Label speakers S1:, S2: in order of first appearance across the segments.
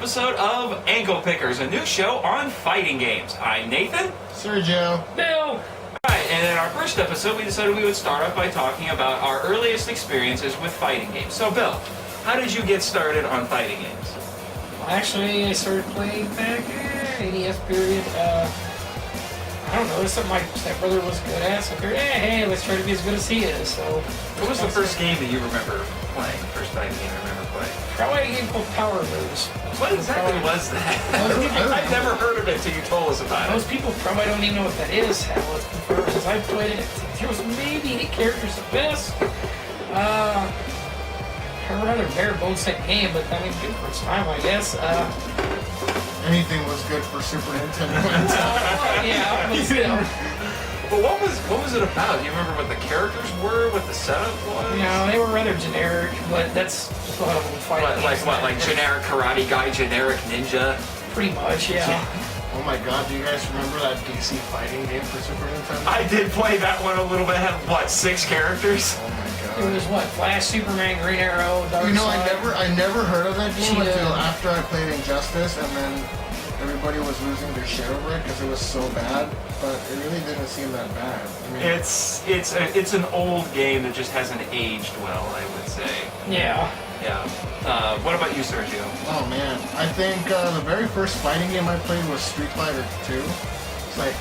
S1: episode of Ankle Pickers, a new show on fighting games. I'm Nathan.
S2: Sergio.
S3: Bill.
S1: Alright, and in our first episode, we decided we would start off by talking about our earliest experiences with fighting games. So, Bill, how did you get started on fighting games?
S3: Well, actually, I started playing back in NES period. I don't know, it's something my stepbrother was good at, so I figured, hey, let's try to be as good as he is. So,
S1: What was the first game that you remember playing? First fighting game you remember playing?
S3: probably a game called Power Moves.
S1: What exactly was that? I've never heard of it until you told us about it.
S3: Most people probably don't even know what that is. Hell, it's before, since I played it, there was maybe 8 characters at best. A rather bare bones set game, but I mean, good for its time, I guess.
S2: Anything was good for Super Nintendo.
S3: Yeah, but still.
S1: But what was it about? Do you remember what the characters were? What the setup was?
S3: You know, they were rather generic, but that's just a lot of old fighting games.
S1: Like generic karate guy, generic ninja?
S3: Pretty much, yeah.
S2: Oh my god, do you guys remember that DC fighting game for Super Nintendo?
S1: I did play that one a little bit. It had, what, 6 characters?
S2: Oh my
S3: It
S2: god.
S3: was what? Flash, Superman, Green Arrow, Dark
S2: You know,
S3: Side.
S2: I never heard of that game
S3: Cheetah.
S2: until after I played Injustice, and then everybody was losing their shit over it because it was so bad, but it really didn't seem that bad. I mean,
S1: It's an old game that just hasn't aged well, I would say.
S3: Yeah.
S1: Yeah. What about you, Sergio?
S2: oh man, I think the very first fighting game I played was Street Fighter 2. It's like,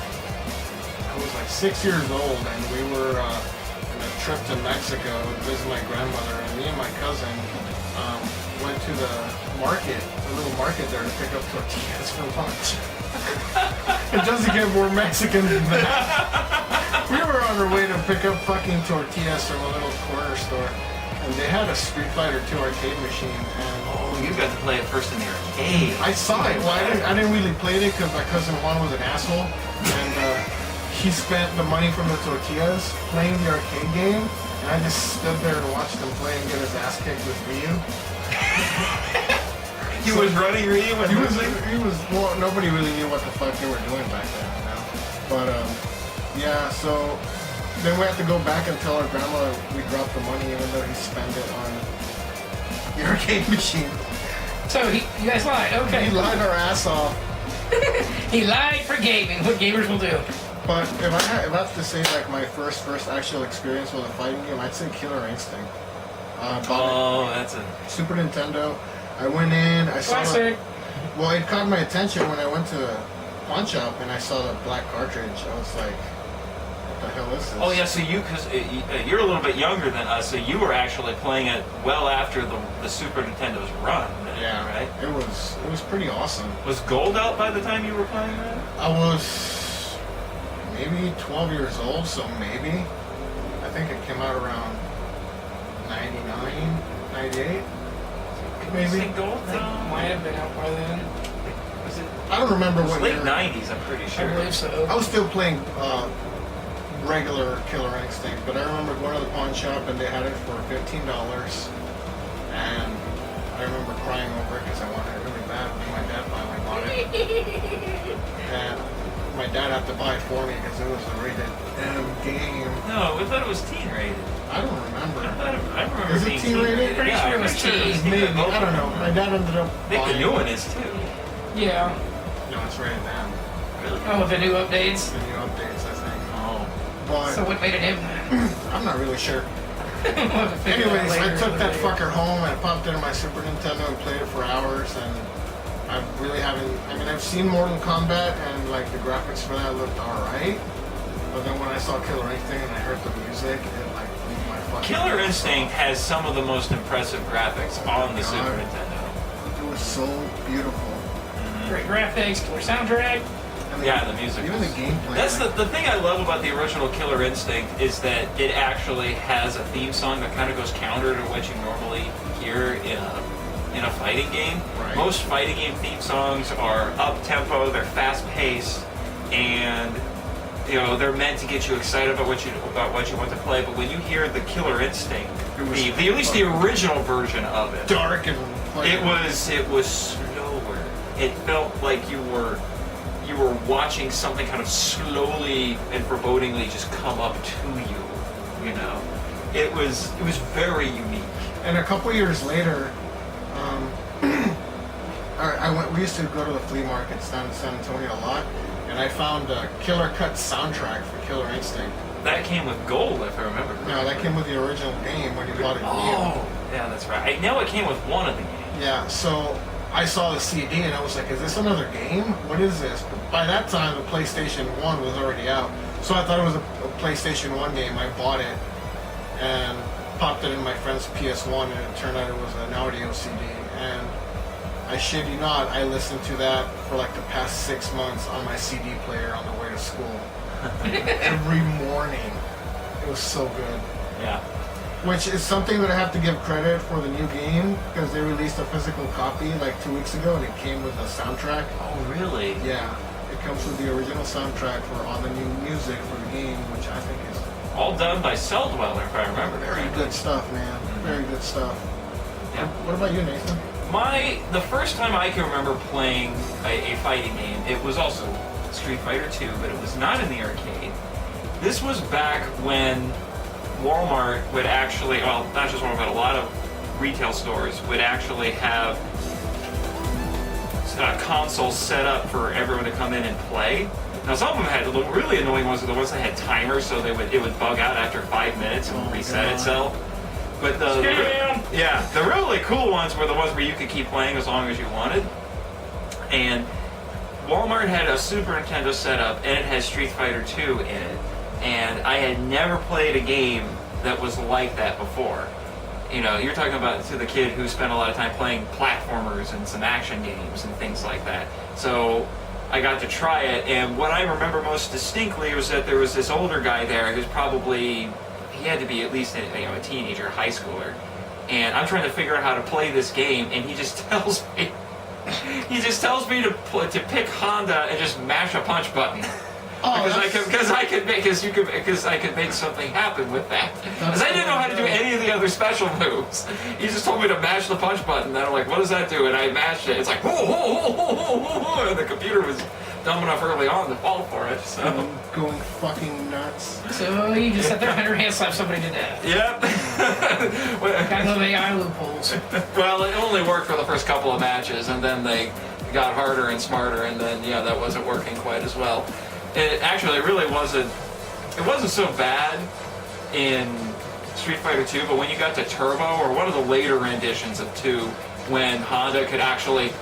S2: I was like 6 years old, and we were on a trip to Mexico to visit my grandmother, and me and my cousin went to the market, the little market there, to pick up tortillas for lunch. It doesn't get more Mexican than that. We were on our way to pick up fucking tortillas from a little corner store, and they had a Street Fighter 2 arcade machine, and
S1: Oh, you got to play it first in the arcade.
S2: I saw it. Well, I didn't really play it because my cousin Juan was an asshole, and he spent the money from the tortillas playing the arcade game, and I just stood there to watch them play and get his ass kicked with Ryu.
S1: He was running Ryu and
S2: He was. Well, nobody really knew what the fuck they were doing back then, you know. But yeah. So then we had to go back and tell our grandma we dropped the money, even though he spent it on the arcade machine.
S3: So you guys lied. Okay.
S2: He lied our ass off.
S3: He lied for gaming. What gamers will do.
S2: But if I have to say like my first actual experience with a fighting game, I'd say Killer Instinct.
S1: Oh, that's a...
S2: Super Nintendo. I went in, I saw
S3: Classic.
S2: well, it caught my attention when I went to the pawn shop and I saw the black cartridge. I was like, what the hell is this?
S1: Oh yeah, so because you're a little bit younger than us, so you were actually playing it well after the Super Nintendo's run. Then,
S2: Yeah,
S1: right.
S2: It was pretty awesome.
S1: Was Gold out by the time you were playing that?
S2: I was maybe 12 years old, so maybe. I think it came out around 99, 98. Maybe.
S1: Was it Gold?
S3: I think it might have been out by then.
S1: Was it?
S2: I don't remember
S1: It was
S2: what
S1: late
S2: year.
S1: 90s, I'm pretty
S3: I
S1: sure.
S3: believe so.
S2: I was still playing regular Killer Instinct, but I remember going to the pawn shop and they had it for $15, and I remember crying over it because I wanted it really bad. And my dad finally bought it, and my dad had to buy it for me because it was a rated M game.
S1: No, I thought it was teen rated.
S2: I don't remember.
S1: I remember
S2: Is it
S1: being
S2: teen rated?
S3: Pretty
S1: Yeah,
S3: sure
S1: I'm
S3: it was
S1: pretty sure
S3: teen.
S2: Maybe, I don't know. My dad ended up
S1: I think the
S2: buying
S1: new
S2: it.
S1: one is too.
S3: Yeah.
S2: No, it's rated M.
S1: Really?
S3: Oh, with the new updates.
S2: The new updates, I think.
S1: Oh.
S2: But
S3: So what made it him?
S2: I'm not really sure.
S3: We'll have to figure it out
S2: Anyways, I
S3: later.
S2: took that fucker home and I popped it in my Super Nintendo and played it for hours, and I really haven't. I mean, I've seen Mortal Kombat and like the graphics for that looked alright, but then when I saw Killer Instinct and I heard the music, it like blew my fucking.
S1: Killer
S2: ears
S1: Instinct
S2: off.
S1: has some of the most impressive graphics on the Super
S2: God.
S1: Nintendo.
S2: It was so beautiful.
S3: Great graphics, killer soundtrack.
S2: And
S1: Yeah, the music.
S2: Even the gameplay.
S1: That's
S2: like,
S1: the thing I love about the original Killer Instinct is that it actually has a theme song that kind of goes counter to what you normally hear in a fighting game.
S2: Right.
S1: Most fighting game theme songs are up tempo, they're fast paced, and you know they're meant to get you excited about what you want to play. But when you hear the Killer Instinct,
S2: It was
S1: at least the original version of it,
S2: dark and. Like,
S1: it was slower. It felt like you were watching something kind of slowly and forebodingly just come up to you. You know, it was very unique.
S2: And a couple years later, We used to go to the flea markets down in San Antonio a lot, and I found a Killer Cut soundtrack for Killer Instinct.
S1: That came with gold, if I remember correctly.
S2: No, that came with the original game when you bought it new.
S1: Oh, yeah, that's right. I know it came with one of the games.
S2: Yeah, so I saw the CD and I was like, is this another game? What is this? But by that time, the PlayStation 1 was already out. So I thought it was a PlayStation 1 game. I bought it and popped it in my friend's PS1, and it turned out it was an audio CD. And I shit you not, I listened to that for like the past 6 months on my CD player on the way to school. Every morning. It was so good.
S1: Yeah.
S2: Which is something that I have to give credit for the new game, because they released a physical copy like 2 weeks ago, and it came with a soundtrack.
S1: Oh, really?
S2: Yeah, it comes with the original soundtrack for all the new music for the game, which I think is
S1: All done by Cell Dweller, if I remember
S2: very
S1: correctly.
S2: good stuff, man. Very good stuff.
S1: Yeah.
S2: What about you, Nathan?
S1: The first time I can remember playing a fighting game, it was also Street Fighter 2, but it was not in the arcade. This was back when Walmart would actually, well, not just Walmart, but a lot of retail stores would actually have consoles set up for everyone to come in and play. Now, some of them had, the really annoying ones were the ones that had timers, so it would bug out after 5 minutes and reset itself. But the really cool ones were the ones where you could keep playing as long as you wanted. And Walmart had a Super Nintendo setup, and it had Street Fighter 2 in it. And I had never played a game that was like that before. You know, you're talking about to the kid who spent a lot of time playing platformers and some action games and things like that. So I got to try it, and what I remember most distinctly was that there was this older guy there who's probably, he had to be at least a teenager, high schooler. And I'm trying to figure out how to play this game, and he just tells me to pick Honda and just mash a punch button. Because I could make something happen with that. Because I didn't know how to do any of the other special moves. He just told me to mash the punch button. And I'm like, what does that do? And I mashed it. It's like, and the computer was dumb enough early on to fall for it. So
S2: Going fucking nuts.
S3: So you just sat there and hand slap somebody to death.
S1: Yep.
S3: Kind of AI loopholes.
S1: Well, it only worked for the first couple of matches, and then they got harder and smarter, and then that wasn't working quite as well. It actually really wasn't. It wasn't so bad in Street Fighter 2, but when you got to Turbo, or one of the later renditions of 2, when Honda could actually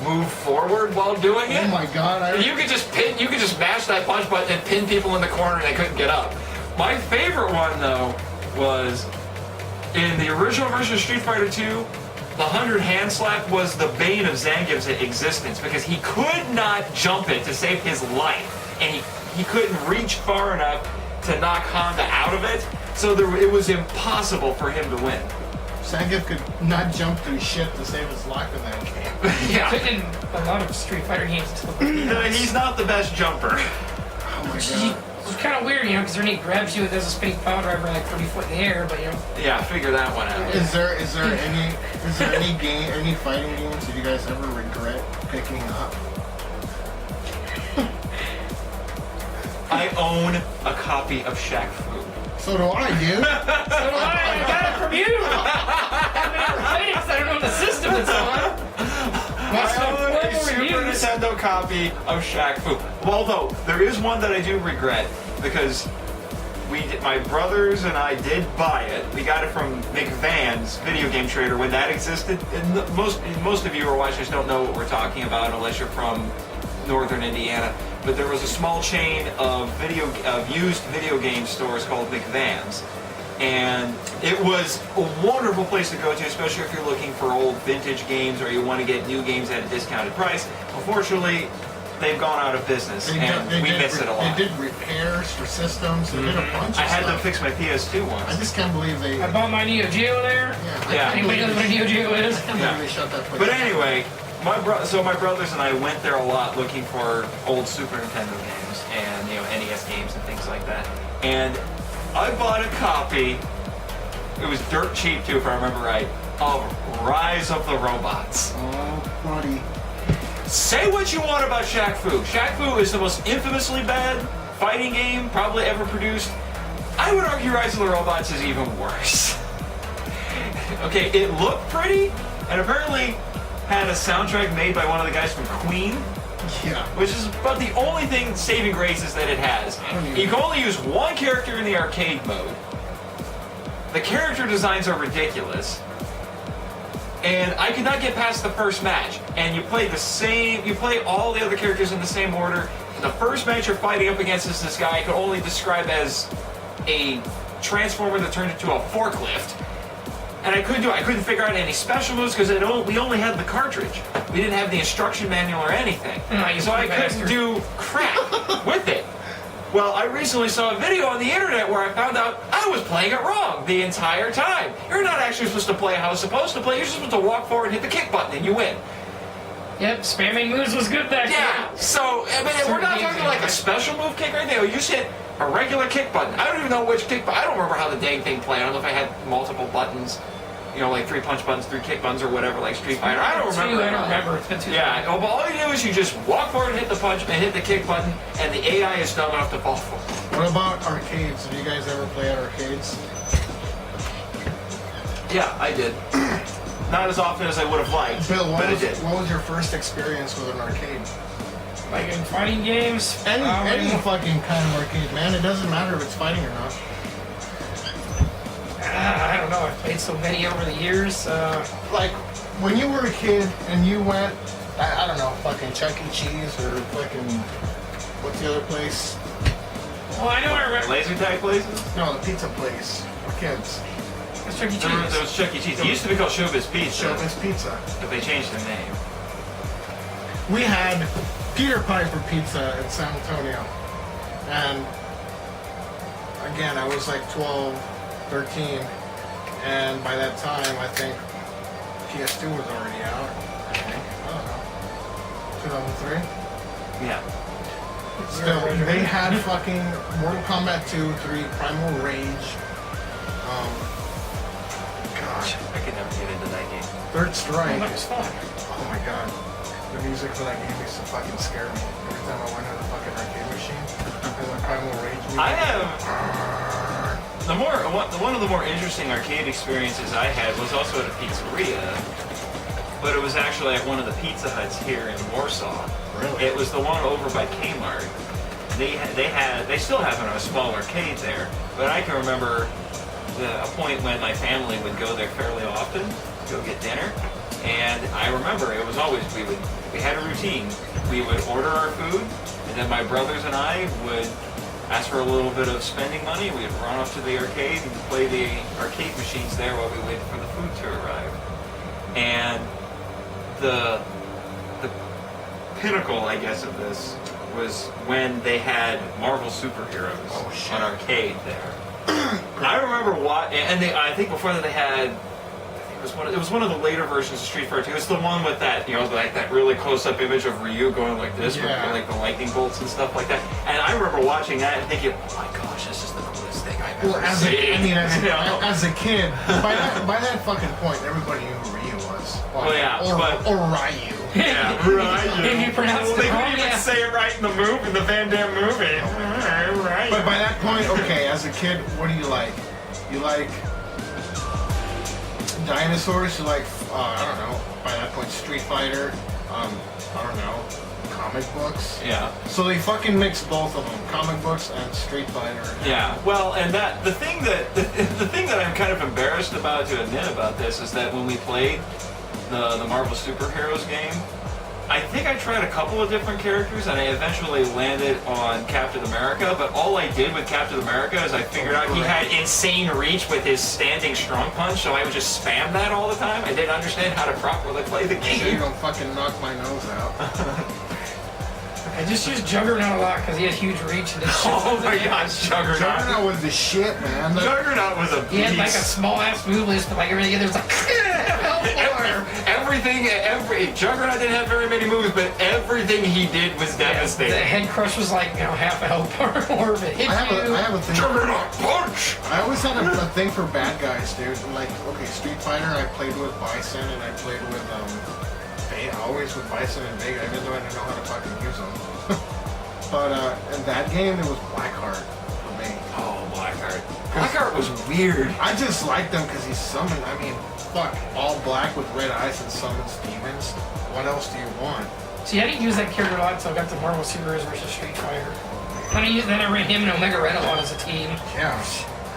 S1: move forward while doing it.
S2: Oh my god!
S1: You could just mash that punch button and pin people in the corner, and they couldn't get up. My favorite one though was in the original version of Street Fighter 2. The 100 hand slap was the bane of Zangief's existence, because he could not jump it to save his life. And he couldn't reach far enough to knock Honda out of it, so it was impossible for him to win.
S2: Zangief could not jump through shit to save his life in that game.
S1: Yeah.
S3: In a lot of Street Fighter games,
S1: He's not the best jumper.
S2: Oh my god.
S3: It's kind of weird, because when he grabs you, it does a spinning power driver like 30 foot in the air, but
S1: Yeah, figure that one out.
S2: Is there any fighting games that you guys ever regret picking up?
S1: I own a copy of Shaq Fu.
S2: So do I, dude.
S3: I got it from you! I've never played it because I don't know the system it's on.
S1: I own a Super Nintendo copy of Shaq Fu. Although, there is one that I do regret, because my brothers and I did buy it. We got it from McVan's Video Game Trader when that existed. And most of you who are watching this don't know what we're talking about unless you're from northern Indiana. But there was a small chain of used video game stores called McVan's. And it was a wonderful place to go to, especially if you're looking for old vintage games or you want to get new games at a discounted price. Unfortunately, they've gone out of business, and we miss it a lot.
S2: They did repairs for systems. They did a bunch of stuff.
S1: I had to fix my PS2 once.
S2: I just can't believe they...
S3: I bought my Neo Geo there.
S1: Yeah.
S3: Anybody knows what a Neo Geo is?
S2: I can't believe they shut that place
S1: But
S2: down.
S1: anyway, my brothers and I went there a lot looking for old Super Nintendo games and NES games and things like that. And I bought a copy. It was dirt cheap too, if I remember right, of Rise of the Robots.
S2: Oh, buddy.
S1: Say what you want about Shaq Fu. Shaq Fu is the most infamously bad fighting game probably ever produced. I would argue Rise of the Robots is even worse. Okay, it looked pretty, and apparently had a soundtrack made by one of the guys from Queen,
S2: Yeah.
S1: which is about the only thing saving grace is that it has. You can only use one character in the arcade mode. The character designs are ridiculous. And I could not get past the first match. And you play all the other characters in the same order. The first match you're fighting up against is this guy I could only describe as a transformer that turned into a forklift. And I couldn't figure out any special moves because we only had the cartridge. We didn't have the instruction manual or anything. So I couldn't do crap with it. Well, I recently saw a video on the internet where I found out I was playing it wrong the entire time. You're not actually supposed to play how it's supposed to play. You're supposed to walk forward and hit the kick button and you win.
S3: Yep, spamming moves was good back
S1: Yeah, so, I mean, we're not talking like a special move kick or anything. You just hit a regular kick button. I don't even know which kick button. I don't remember how the dang thing played. I don't know if I had multiple buttons. You know, like 3 punch buttons, 3 kick buttons, or whatever, like Street Fighter. I don't remember.
S3: I don't remember. It's been too long.
S1: Yeah, but all you do is you just walk forward and hit the punch and hit the kick button, and the AI is dumb enough to fall for it.
S2: What about arcades? Did you guys ever play at arcades?
S1: Yeah, I did. Not as often as I would have liked,
S2: Bill,
S1: but I did.
S2: what was your first experience with an arcade?
S3: Like in fighting games?
S2: Any fucking kind of arcade, man. It doesn't matter if it's fighting or not.
S3: I don't know. I've played so many over the years.
S2: Like, when you were a kid and you went, I don't know, fucking Chuck E. Cheese or fucking, what's the other place?
S3: Well, I know I remember.
S1: Laser tag places?
S2: No, the pizza place for kids.
S3: It's Chuck E.
S1: There
S3: Cheese.
S1: was Chuck E. Cheese. It used to be called Showbiz Pizza,
S2: Showbiz Pizza.
S1: but they changed their name.
S2: We had Peter Piper Pizza in San Antonio. And again, I was like 12, 13. And by that time, I think PS2 was already out. I don't know. 2003?
S1: Yeah.
S2: Still, they had fucking Mortal Kombat 2, 3, Primal Rage. Gosh,
S1: I could never get into that game.
S2: Third
S3: Oh,
S2: Strike.
S3: that was fun.
S2: Oh my god. The music for that game used to fucking scare me. Every time I went to the fucking arcade machine, there's a Primal Rage music.
S1: I have one of the more interesting arcade experiences I had was also at a pizzeria, but it was actually at one of the Pizza Huts here in Warsaw.
S2: Really?
S1: It was the one over by Kmart. They still have a small arcade there, but I can remember a point when my family would go there fairly often to go get dinner, and I remember it was always we had a routine. We would order our food, and then my brothers and I would ask for a little bit of spending money. We'd run off to the arcade and play the arcade machines there while we waited for the food to arrive. And the pinnacle, I guess, of this was when they had Marvel superheroes on arcade there. I remember I think before that they had. It was one of the later versions of Street Fighter 2. It's the one with that, like that really close-up image of Ryu going like this, with like the lightning bolts and stuff like that. And I remember watching that and thinking, oh my gosh, this is the coolest thing I've ever seen.
S2: As a kid, by that fucking point, everybody knew who Ryu was.
S1: Well, yeah,
S2: or Ryu.
S1: Yeah, Ryu.
S3: If you pronounce
S1: They
S3: it wrong,
S1: couldn't even say it right in the movie, the Van Damme movie. Right.
S2: But by that point, okay, as a kid, what do you like? You like dinosaurs? You like, I don't know, by that point, Street Fighter, I don't know, comic books?
S1: Yeah.
S2: So they fucking mixed both of them, comic books and Street Fighter.
S1: Yeah, well, and the thing that I'm kind of embarrassed about to admit about this is that when we played the Marvel Superheroes game, I think I tried a couple of different characters and I eventually landed on Captain America, but all I did with Captain America is I figured out he had insane reach with his standing strong punch, so I would just spam that all the time. I didn't understand how to properly play the game.
S2: So you don't fucking knock my nose out.
S3: I just used Juggernaut a lot because he had huge reach and his
S1: Oh my gosh, Juggernaut.
S2: Juggernaut was the shit, man.
S1: Juggernaut was a beast.
S3: He had like a small ass move list, but like everything in there was like
S1: Juggernaut didn't have very many moves, but everything he did was devastating.
S3: The head crush was like half a health bar more of it hit you.
S2: I have a thing.
S1: Juggernaut punch!
S2: I always had a thing for bad guys, dude. Like, okay, Street Fighter, I played with Bison and I played with always with Bison and Vega, even though I didn't know how to fucking use them. But in that game, there was Blackheart for me.
S1: Oh, Blackheart. Blackheart was weird.
S2: I just liked him because he summoned. I mean, fuck, all black with red eyes and summons demons. What else do you want?
S3: See, I didn't use that character a lot until I got to Marvel Super Heroes versus Street Fighter. Then I ran him and Omega Red a lot as a team.
S2: Yeah.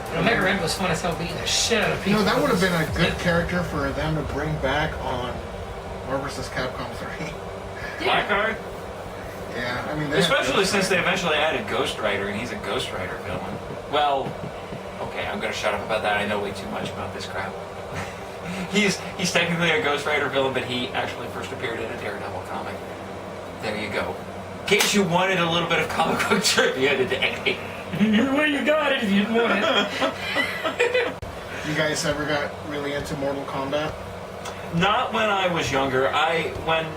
S3: And Omega Red was fun as hell beating the shit out of people.
S2: That would have been a good character for them to bring back on Marvel vs. Capcom 3.
S1: Blackheart?
S2: Yeah, I mean...
S1: Especially since they eventually added Ghost Rider, and he's a Ghost Rider villain. Well, okay, I'm gonna shut up about that. I know way too much about this crap. He's technically a Ghost Rider villain, but he actually first appeared in a Daredevil comic. There you go. In case you wanted a little bit of comic book trivia today.
S3: Well, you got it if you want it.
S2: You guys ever got really into Mortal Kombat?
S1: Not when I was younger. When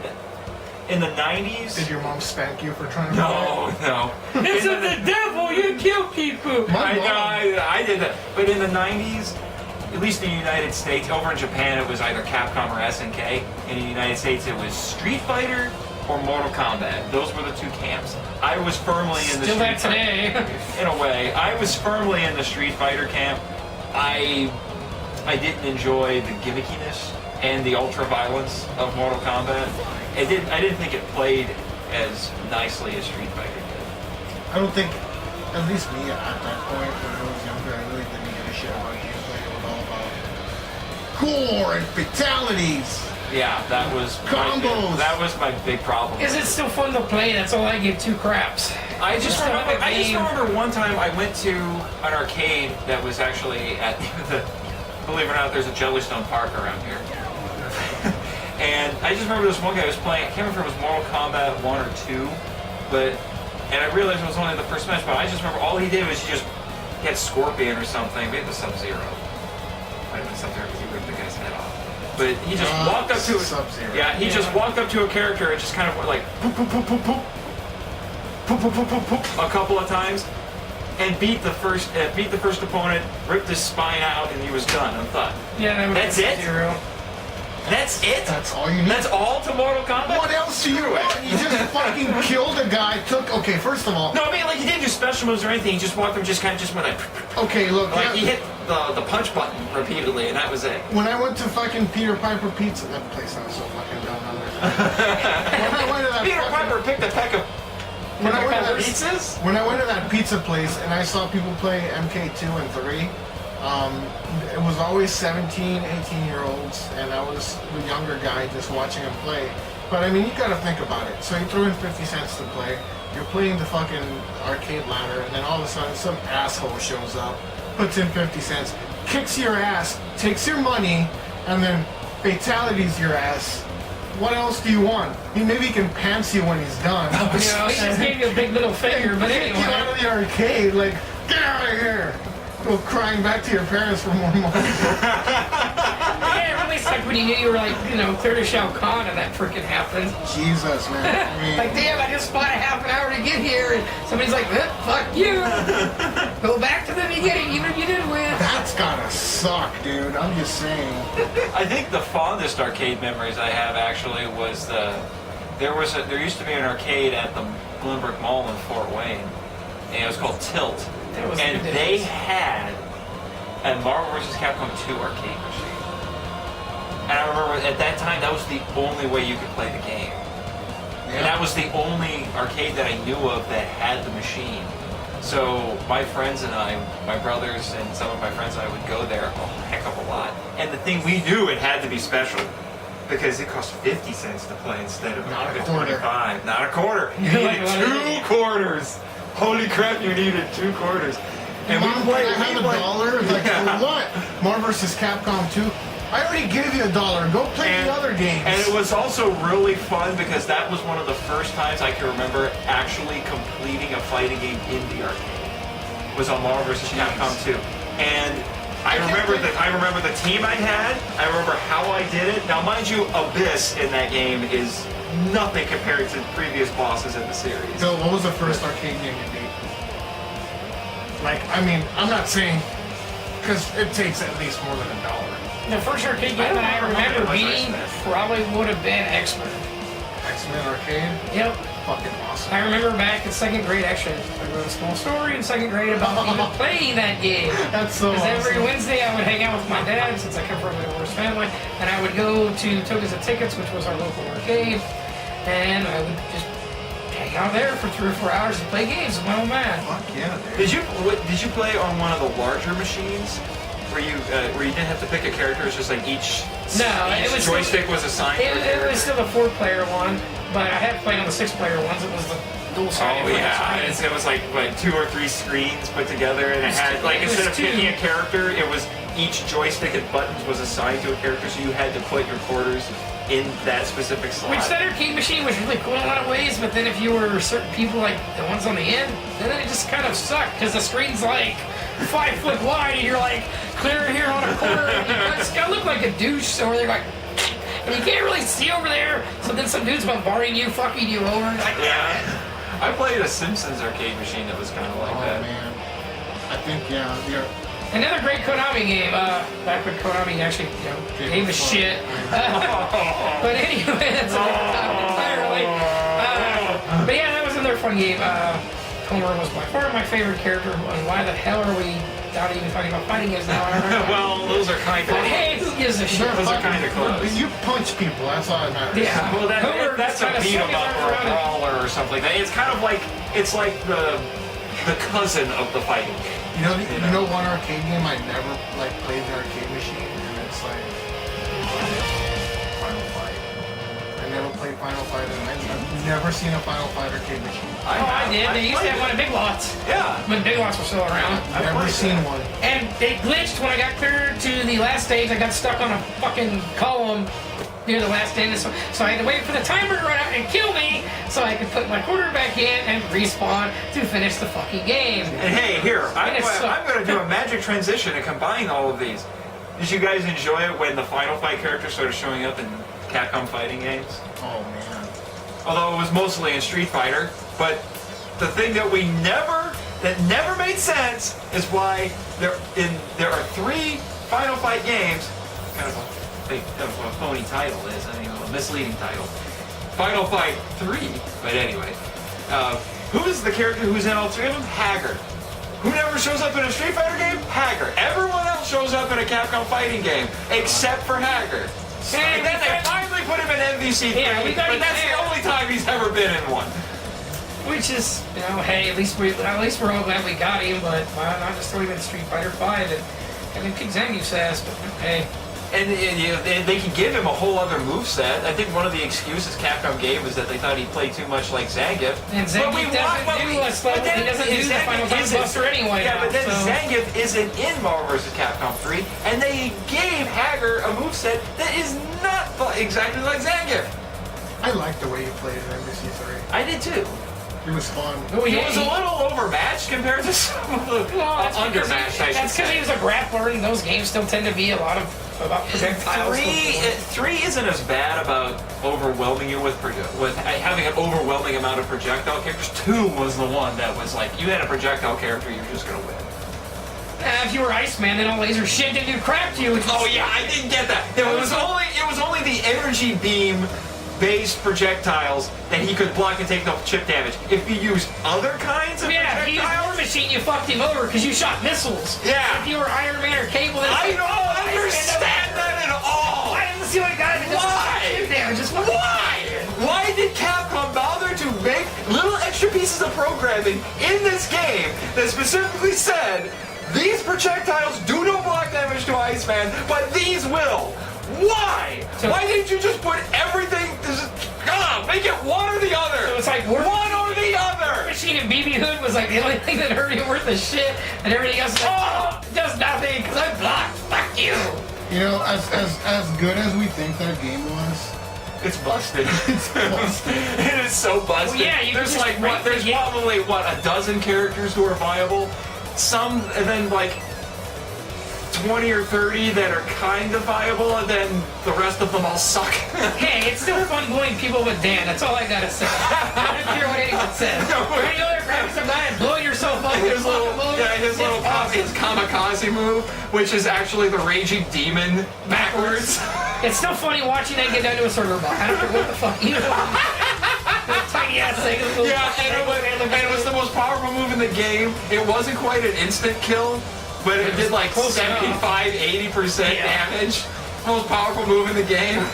S1: in the 90s.
S2: Did your mom spank you for trying to
S1: No.
S3: This is the devil, you kill people.
S1: I did that. But in the 90s, at least in the United States, over in Japan it was either Capcom or SNK. In the United States it was Street Fighter or Mortal Kombat. Those were the two camps. I was firmly in the
S3: Still
S1: Street
S3: that today.
S1: Fighter. In a way. I was firmly in the Street Fighter camp. I didn't enjoy the gimmickiness and the ultra-violence of Mortal Kombat. I didn't think it played as nicely as Street Fighter did.
S2: I don't think, at least me at that point when I was younger, I really didn't give a shit about gameplay. It was all about gore and fatalities.
S1: Yeah, that was my big problem.
S3: Is it still fun to play? That's all I give two craps.
S1: I just remember one time I went to an arcade that was actually at believe it or not, there's a Jellystone Park around here. And I just remember this one guy was playing, I can't remember if it was Mortal Kombat 1 or 2, and I realized it was only the first match, but I just remember all he did was he had Scorpion or something, maybe the Sub-Zero. Might have been Sub-Zero because he ripped the guy's head off. But he just walked up to
S2: Sub-Zero.
S1: Yeah, he just walked up to a character and just kind of like poop, poop, poop, poop, poop, poop, poop, poop, poop, poop, a couple of times, and beat the first opponent, ripped his spine out, and he was done. I thought,
S3: yeah,
S1: that's it.
S3: Zero.
S1: That's it?
S2: That's all you need?
S1: That's all to Mortal Kombat?
S2: What else do you want? You just fucking killed a guy, okay, first of all...
S1: No, I mean, like, he didn't do special moves or anything, he just walked up, just went like...
S2: Okay, look...
S1: Like, he hit the punch button repeatedly, and that was it.
S2: When I went to fucking Peter Piper Pizza... That place sounds so fucking dumb. When I went to that
S1: Peter Piper picked a peck of...
S2: When I went to
S1: pizzas?
S2: When I went to that pizza place, and I saw people play MK2 and 3... it was always 17, 18-year-olds, and I was the younger guy just watching them play. But I mean, you gotta think about it. So you throw in 50 cents to play, you're playing the fucking arcade ladder, and then all of a sudden some asshole shows up, puts in 50 cents, kicks your ass, takes your money, and then fatalities your ass. What else do you want? Maybe he can pants you when he's done.
S3: You know, he just gave you a big little finger, but anyway.
S2: Get out of the arcade, like, get out of here! Go crying back to your parents for more money.
S3: Yeah, it really sucked when you knew you were like, clear to Shao Kahn and that freaking happened.
S2: Jesus, man. I mean,
S3: like, damn, I just fought a half an hour to get here, and somebody's like, fuck you. Go back to the beginning, even if you did win.
S2: That's gotta suck, dude. I'm just saying.
S1: I think the fondest arcade memories I have actually was there used to be an arcade at the Glenbrook Mall in Fort Wayne, and it was called Tilt. And they had a Marvel vs. Capcom 2 arcade machine. And I remember at that time, that was the only way you could play the game. Yeah. And that was the only arcade that I knew of that had the machine. So my friends and I, my brothers and some of my friends and I would go there a heck of a lot. And the thing, we knew it had to be special because it cost 50 cents to play instead of
S2: not a quarter.
S1: 25. Not a quarter. You needed 2 quarters. Holy crap, you needed 2 quarters. And
S2: Mom, can I have $1? Like, for what? Marvel vs. Capcom 2? I already gave you $1. Go play the other games.
S1: And it was also really fun because that was one of the first times I can remember actually completing a fighting game in the arcade. Was on Marvel vs. Capcom 2. And I remember the team I had. I remember how I did it. Now, mind you, Abyss in that game is nothing compared to previous bosses in the series.
S2: Bill, what was the first arcade game you beat? Like, I mean, I'm not saying, because it takes at least more than $1.
S3: The first arcade game that I remember beating probably would have been X-Men.
S2: X-Men arcade?
S3: Yep.
S2: fucking awesome.
S3: I remember back in second grade, actually, I wrote a small story in second grade about even playing that game.
S2: That's so
S3: Because
S2: awesome.
S3: every Wednesday I would hang out with my dad, since I come from a divorced family, and I would go to Tokens and Tickets, which was our local arcade, and I would just hang out there for 3 or 4 hours and play games with my old man.
S2: Fuck yeah, dude.
S1: Did you play on one of the larger machines where you didn't have to pick a character? It's just like each
S3: It was
S1: joystick was assigned. to a
S3: It
S1: character?
S3: was still a 4-player one, but I have played on the 6-player ones. It was the dual-sided.
S1: Oh yeah, it was like 2 or 3 screens put together, and it had like
S3: it was
S1: instead of
S3: two.
S1: picking a character, it was each joystick and buttons was assigned to a character, so you had to put your quarters in that specific slot.
S3: Which that arcade machine was really cool in a lot of ways, but then if you were certain people, like the ones on the end, then it just kind of sucked because the screen's like 5 foot wide, and you're like clear here on a corner, and you just gotta look like a douche over there, like, and you can't really see over there. So then some dude's bombarding you, fucking you over, and like,
S1: Yeah. I played a Simpsons arcade machine that was kind of like
S2: Oh
S1: that.
S2: man. I think yeah.
S3: Another great Konami game. Back when Konami actually, gave a shit. But anyway, that's another topic entirely. But yeah, that was another fun game. Homer was by far my favorite character. And why the hell are we not even talking about fighting games now? I don't know.
S1: Well, those are kind of.
S3: Hey, who gives a shit?
S1: Those are kind of close.
S2: You punch people. That's all that matters.
S3: Yeah.
S1: Well,
S3: Homer
S1: that's a
S3: kinda
S1: beat 'em
S3: swung his
S1: up
S3: arms
S1: or a
S3: around and-
S1: brawler or something like that. It's kind of like the cousin of the fighting game.
S2: You know one arcade game I never played the arcade machine, and it's like Final Fight. I never played Final Fight, and I've never seen a Final Fight arcade machine.
S3: I did. They used to have one at Big Lots.
S1: Yeah.
S3: When Big Lots were still around.
S1: I
S2: Never
S1: played
S2: seen
S1: that.
S2: one.
S3: And it glitched when I got clear to the last stage. I got stuck on a fucking column near the last end, so I had to wait for the timer to run out and kill me so I could put my quarter back in and respawn to finish the fucking game.
S1: And hey, here, I'm
S3: sucked.
S1: going to do a magic transition and combine all of these. Did you guys enjoy it when the Final Fight characters started showing up in Capcom fighting games?
S2: Oh man.
S1: Although it was mostly in Street Fighter, but the thing that never made sense is why there are 3 Final Fight games. Kind of a phony title is, a misleading title. Final Fight 3, but anyway. Who is the character who's in all 3 of them? Haggard. Who never shows up in a Street Fighter game? Haggard. Everyone else shows up in a Capcom fighting game, except for Haggard.
S3: Hey,
S1: And then they finally put him in MVC 3,
S3: Yeah, we got
S1: but
S3: him
S1: that's
S3: there.
S1: the only time he's ever been in one.
S3: Which is, hey, at least we're all glad we got him. But I just throw him in Street Fighter 5 and then kick Zangief's ass. But hey,
S1: And they could give him a whole other moveset. I think one of the excuses Capcom gave was that they thought he played too much like Zangief.
S3: and Zangief doesn't do us level. He doesn't do the Final Time Buster anyway.
S1: Yeah,
S3: now,
S1: but then
S3: so.
S1: Zangief isn't in Marvel vs. Capcom 3, and they gave Haggard a moveset that is not exactly like Zangief.
S2: I liked the way you played in MVC 3.
S1: I did too.
S2: It was fun.
S3: Oh,
S1: He
S3: yeah,
S1: was a little overmatched compared to some of the
S3: Well, that's because
S1: undermatched, I should
S3: that's because
S1: say.
S3: he was a grappler, and those games still tend to be a lot of about projectiles.
S1: Three isn't as bad about overwhelming you with having an overwhelming amount of projectile characters. 2 was the one that was like, you had a projectile character, you're just gonna win.
S3: If you were Iceman, then all laser shit didn't do crap to you. Which
S1: Oh yeah, I didn't get that. It was only the energy beam based projectiles that he could block and take no chip damage. If you used other kinds of
S3: Yeah, if you used War
S1: projectiles,
S3: Machine, you fucked him over because you shot missiles.
S1: Yeah.
S3: If you were Iron Man or Cable, then
S1: I don't understand that at all.
S3: Why didn't see what got him?
S1: Why?
S3: Damage, just fucking
S1: Why did Capcom bother to make little extra pieces of programming in this game that specifically said these projectiles do no block damage to Iceman, but these will? Why?
S3: So-
S1: Why didn't you just put everything? Make it one or the other.
S3: So it's like War
S1: one or the other.
S3: Machine and BB Hood was like the only thing that hurt him worth a shit, and everything else was like, does nothing because I'm blocked. Fuck you.
S2: You know, as good as we think that game was,
S1: It's busted.
S2: it's busted.
S1: It is so busted.
S3: Well, yeah, you
S1: there's
S3: can
S1: like
S3: just
S1: what?
S3: break the
S1: There's
S3: game.
S1: probably a dozen characters who are viable. Some, and then like 20 or 30 that are kind of viable, and then the rest of them all suck.
S3: Hey, it's still fun blowing people with Dan. That's all I gotta say. I don't care what anyone says. When you go there grabbing some guy and blowing yourself up.
S1: His little,
S3: It's awesome.
S1: his kamikaze move, which is actually the raging demon backwards.
S3: It's still funny watching that get down to a server bot. I don't care what the fuck you know.
S1: and it was the most powerful move in the game. It wasn't quite an instant kill, but it did like 75-80% damage. The most powerful move in the game.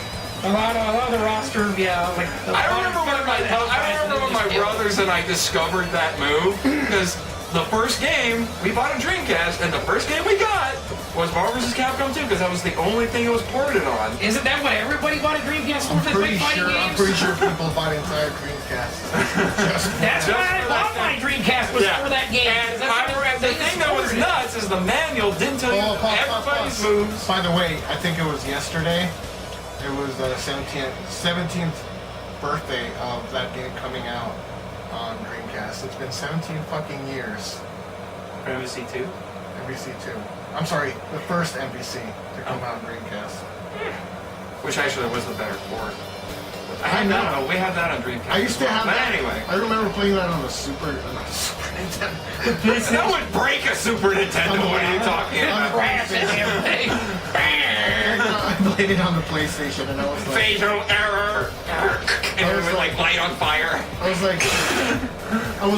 S3: A lot of the roster, like.
S1: I remember when my brothers and I discovered that move, because the first game we bought a Dreamcast, and the first game we got was Marvel vs. Capcom 2, because that was the only thing it was ported on.
S3: Isn't that what everybody bought a Dreamcast for?
S2: I'm pretty sure people bought entire Dreamcast.
S3: That's why I bought my Dreamcast was for that game.
S1: And the thing that was nuts is the manual didn't tell you everybody's moves.
S2: By the way, I think it was yesterday. It was the 17th birthday of that game coming out on Dreamcast. It's been 17 fucking years.
S1: MVC 2?
S2: MVC 2. I'm sorry, the first MVC to come out on Dreamcast.
S1: Which actually was the better port.
S2: I know.
S1: We had that on Dreamcast.
S2: I used to have that.
S1: Anyway.
S2: I remember playing that on the Super Nintendo.
S1: That would break a Super Nintendo. What are you talking about?
S2: I played it on the PlayStation and I was like...
S1: Fatal error! And it would like light on fire.
S2: I was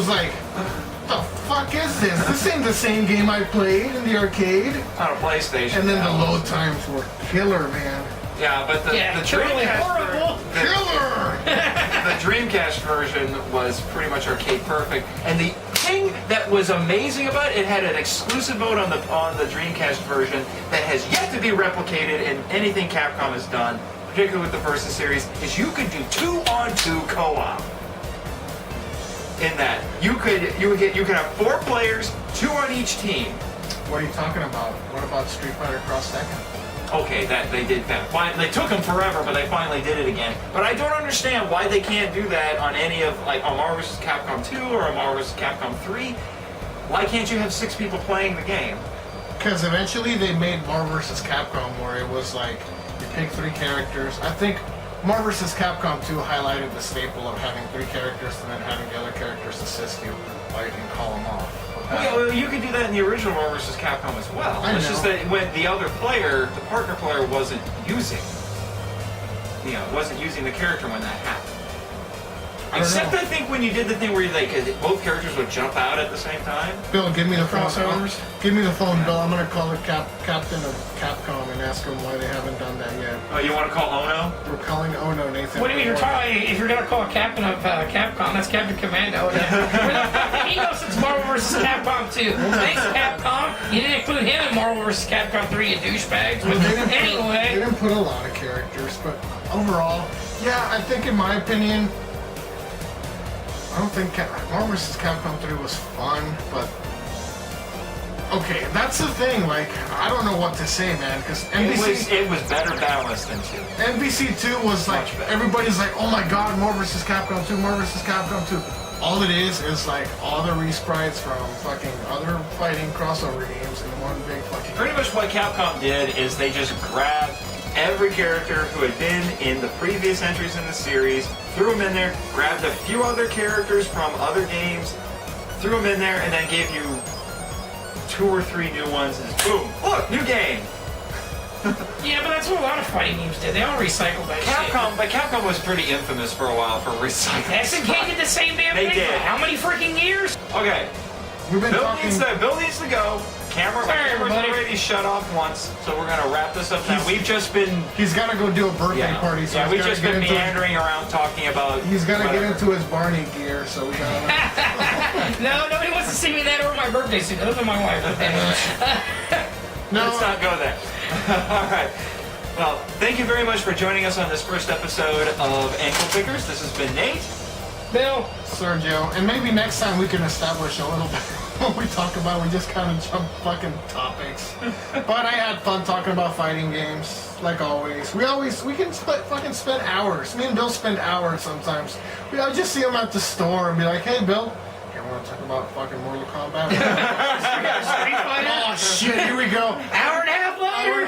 S2: like, the fuck is this? This ain't the same game I played in the arcade.
S1: On a PlayStation.
S2: And then the load times were killer, man.
S1: Yeah, but the
S3: Dreamcast
S1: the Dreamcast version was pretty much arcade perfect. And the thing that was amazing about it had an exclusive mode on the Dreamcast version that has yet to be replicated in anything Capcom has done, particularly with the Versus series, is you could do 2-on-2 co-op. In that you could have 4 players, 2 on each team.
S2: What are you talking about? What about Street Fighter Cross Tekken?
S1: Okay, that they did that. They took them forever, but they finally did it again. But I don't understand why they can't do that on any of, like, on Marvel vs. Capcom 2 or on Marvel vs. Capcom 3. Why can't you have 6 people playing the game?
S2: Because eventually they made Marvel vs. Capcom where it was like, you pick 3 characters. I think Marvel vs. Capcom 2 highlighted the staple of having 3 characters and then having the other characters assist you, or you can call them off.
S1: Well, you could do that in the original Marvel vs. Capcom as well. It's just that when the other player, the partner player, wasn't using the character when that happened. Except I think when you did the thing where both characters would jump out at the same time.
S2: Bill, give me the phone.
S3: Crossovers.
S2: Give me the phone, Bill. I'm gonna call the captain of Capcom and ask him why they haven't done that yet.
S1: Oh, you want to call Ono?
S2: We're calling Ono, Nathan.
S3: What do you mean if you're gonna call a captain of Capcom, that's Captain Commando. Where the fuck did he go since Marvel vs. Capcom 2? Thanks, Capcom. You didn't include him in Marvel vs. Capcom 3, you douchebags. But anyway.
S2: They didn't put a lot of characters, but overall, yeah, I think in my opinion, I don't think Marvel vs. Capcom 3 was fun, but okay, that's the thing. Like, I don't know what to say, man, because
S1: it was better balanced than 2.
S2: MVC 2 was like everybody's like, oh my god, Marvel vs. Capcom 2, Marvel vs. Capcom 2. All it is like all the resprites from fucking other fighting crossover games in one big fucking.
S1: Pretty much what Capcom did is they just grabbed every character who had been in the previous entries in the series, threw them in there, grabbed a few other characters from other games, threw them in there, and then gave you 2 or 3 new ones, and boom, look, new game!
S3: Yeah, but that's what a lot of fighting games did. They all recycled that shit.
S1: But Capcom was pretty infamous for a while for recycling.
S3: SNK did the same damn
S1: thing. They did.
S3: For how many freaking years?
S1: Okay. Bill needs to go. Camera's already shut off once, so we're gonna wrap this up now.
S2: He's gotta go do a birthday party, so
S1: we've just been meandering around talking about.
S2: He's gotta get into his Barney gear, so we gotta.
S3: No, nobody wants to see me that over my birthday suit. Other than my wife.
S1: No, let's not go there. All right. Well, thank you very much for joining us on this first episode of Ankle Pickers. This has been Nate,
S3: Bill,
S2: Sergio, and maybe next time we can establish a little bit what we talk about. We just kind of jump fucking topics. But I had fun talking about fighting games, like always. We can fucking spend hours. Me and Bill spend hours sometimes. I just see him at the store and be like, hey, Bill. I want to talk about fucking Mortal Kombat.
S3: Street Fighter.
S2: Oh shit! Here we go.
S3: Hour and a half later.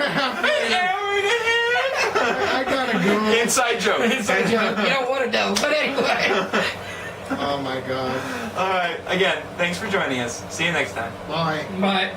S2: I gotta go.
S1: Inside joke.
S3: Inside joke. You don't want to know, but anyway.
S2: Oh my god.
S1: All right. Again, thanks for joining us. See you next time.
S2: Bye.
S3: Bye.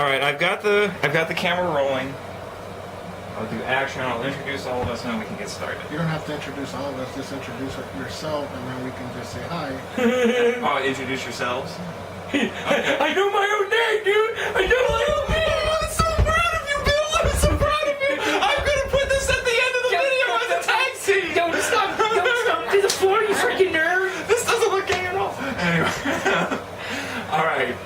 S1: All right, I've got the camera rolling. I'll do action. I'll introduce all of us, and then we can get started.
S2: You don't have to introduce all of us. Just introduce yourself, and then we can just say hi.
S1: Oh, introduce yourselves.
S3: I know my own name, dude. I know my own name.
S1: I'm so proud of you, Bill. I'm so proud of you. I'm gonna put this at the end of the video as a tag scene.
S3: Don't stop to the floor, you freaking nerd.
S1: This doesn't look gay at all. Anyway, all right.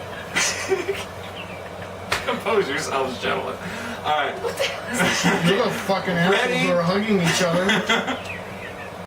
S1: Compose yourselves, gentlemen. All right.
S2: You're the fucking assholes
S1: Ready?
S2: who are hugging each other.